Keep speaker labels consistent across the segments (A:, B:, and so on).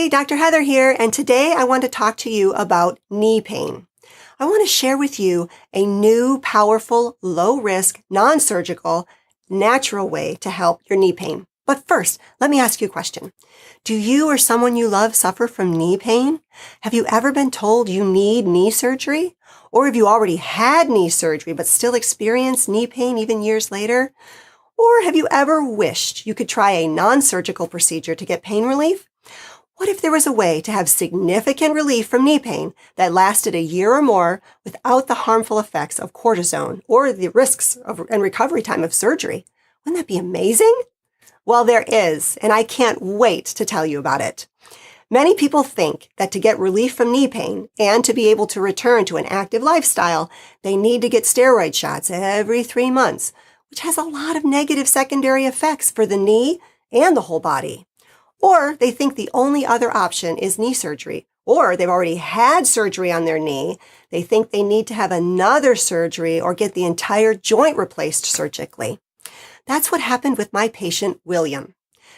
A: Dr. Heather here, and today I want to talk to you about knee pain. I want to share with you a new, powerful, low-risk, non-surgical, natural way to help your knee pain. But first, let me ask you a question. Do you or someone you love suffer from knee pain? Have you ever been told you need knee surgery? Or have you already had knee surgery but still experience knee pain even years later? Or have you ever wished you could try a non-surgical procedure to get pain relief? What if there was a way to have significant relief from knee pain that lasted a year or more without the harmful effects of cortisone or the risks and recovery time of surgery? Wouldn't that be amazing? Well, there is, and I can't wait to tell you about it. Many people think that to get relief from knee pain and to be able to return to an active lifestyle, they need to get steroid shots every 3 months, which has a lot of negative secondary effects for the knee and the whole body. Or they think the only other option is knee surgery, or they've already had surgery on their knee. They think they need to have another surgery or get the entire joint replaced surgically. That's what happened with my patient, William.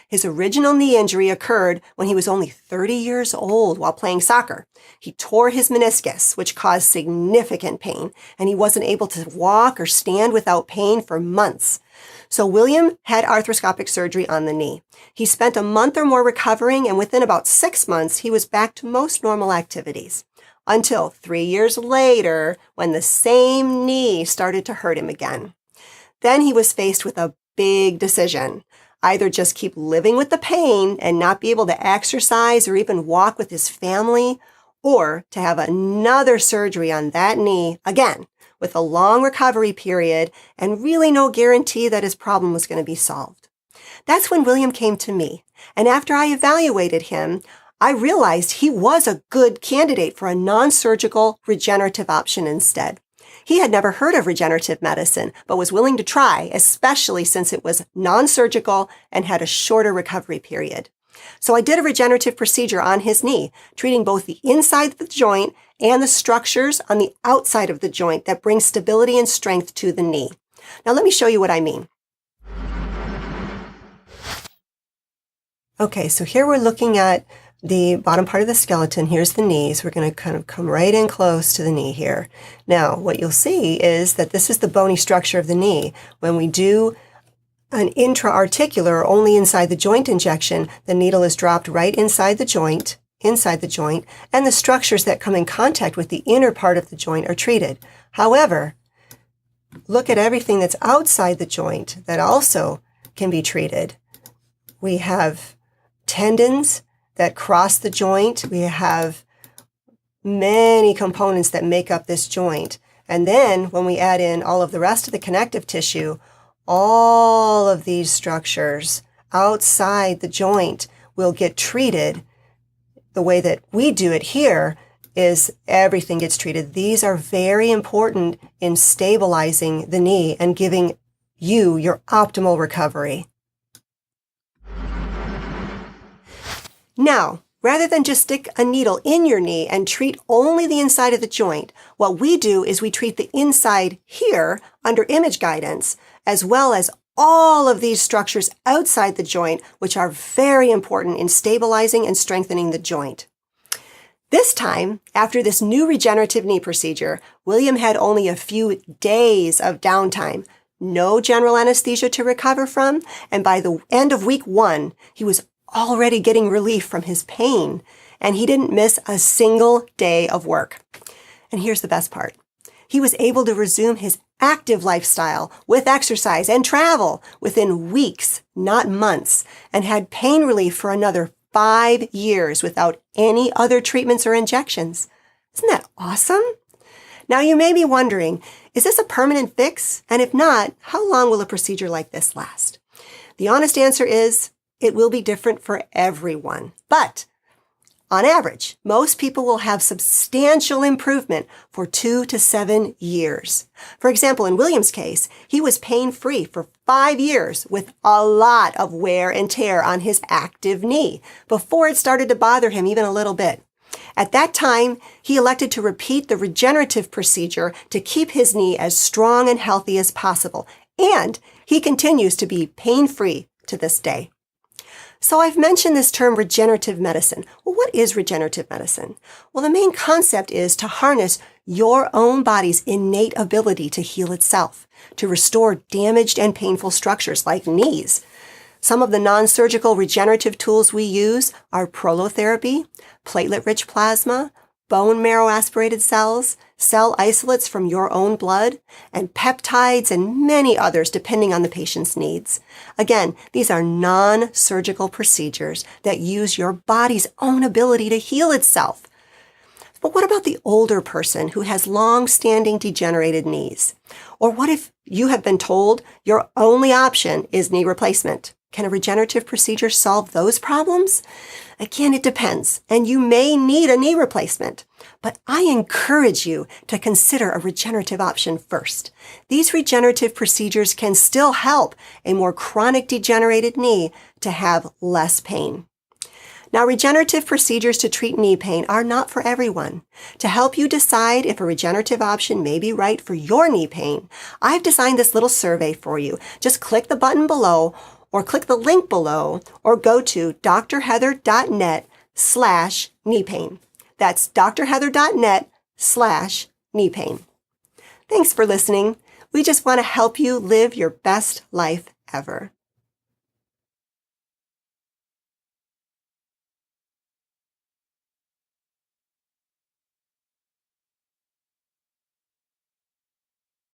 A: His original knee injury occurred when he was only 30 years old while playing soccer. He tore his meniscus, which caused significant pain, and he wasn't able to walk or stand without pain for months. So William had arthroscopic surgery on the knee. He spent a month or more recovering, and within about 6 months, he was back to most normal activities. Until 3 years later, when the same knee started to hurt him again. Then he was faced with a big decision. Either just keep living with the pain and not be able to exercise or even walk with his family, or to have another surgery on that knee again with a long recovery period and really no guarantee that his problem was going to be solved. That's when William came to me, and after I evaluated him, I realized he was a good candidate for a non-surgical regenerative option instead. He had never heard of regenerative medicine, but was willing to try, especially since it was non-surgical and had a shorter recovery period. So I did a regenerative procedure on his knee, treating both the inside of the joint and the structures on the outside of the joint that bring stability and strength to the knee. Now let me show you what I mean. Okay, so here we're looking at the bottom part of the skeleton. Here's the knees. We're going to kind of come right in close to the knee here. Now, what you'll see is that this is the bony structure of the knee. When we do an intra-articular, only inside the joint injection, the needle is dropped right inside the joint, and the structures that come in contact with the inner part of the joint are treated. However, look at everything that's outside the joint that also can be treated. We have tendons that cross the joint. We have many components that make up this joint. And then when we add in all of the rest of the connective tissue, all of these structures outside the joint will get treated. The way that we do it here is everything gets treated. These are very important in stabilizing the knee and giving you your optimal recovery. Now, rather than just stick a needle in your knee and treat only the inside of the joint, what we do is we treat the inside here under image guidance, as well as all of these structures outside the joint, which are very important in stabilizing and strengthening the joint. This time, after this new regenerative knee procedure, William had only a few days of downtime, no general anesthesia to recover from, and by the end of week 1, he was already getting relief from his pain, and he didn't miss a single day of work. And here's the best part. He was able to resume his active lifestyle with exercise and travel within weeks, not months, and had pain relief for another 5 years without any other treatments or injections. Isn't that awesome? Now you may be wondering, is this a permanent fix? And if not, how long will a procedure like this last? The honest answer is, it will be different for everyone. But on average, most people will have substantial improvement for 2 to 7 years. For example, in William's case, he was pain-free for 5 years with a lot of wear and tear on his active knee before it started to bother him even a little bit. At that time, he elected to repeat the regenerative procedure to keep his knee as strong and healthy as possible, and he continues to be pain-free to this day. So I've mentioned this term regenerative medicine. Well, what is regenerative medicine? Well, the main concept is to harness your own body's innate ability to heal itself, to restore damaged and painful structures like knees. Some of the non-surgical regenerative tools we use are prolotherapy, platelet-rich plasma, bone marrow aspirated cells, cell isolates from your own blood, and peptides and many others depending on the patient's needs. Again, these are non-surgical procedures that use your body's own ability to heal itself. But what about the older person who has long-standing degenerated knees? Or what if you have been told your only option is knee replacement? Can a regenerative procedure solve those problems? Again, it depends, and you may need a knee replacement. But I encourage you to consider a regenerative option first. These regenerative procedures can still help a more chronic degenerated knee to have less pain. Now, regenerative procedures to treat knee pain are not for everyone. To help you decide if a regenerative option may be right for your knee pain, I've designed this little survey for you. Just click the button below or click the link below or go to drheather.net/knee pain. That's drheather.net/knee pain. Thanks for listening. We just want to help you live your best life ever.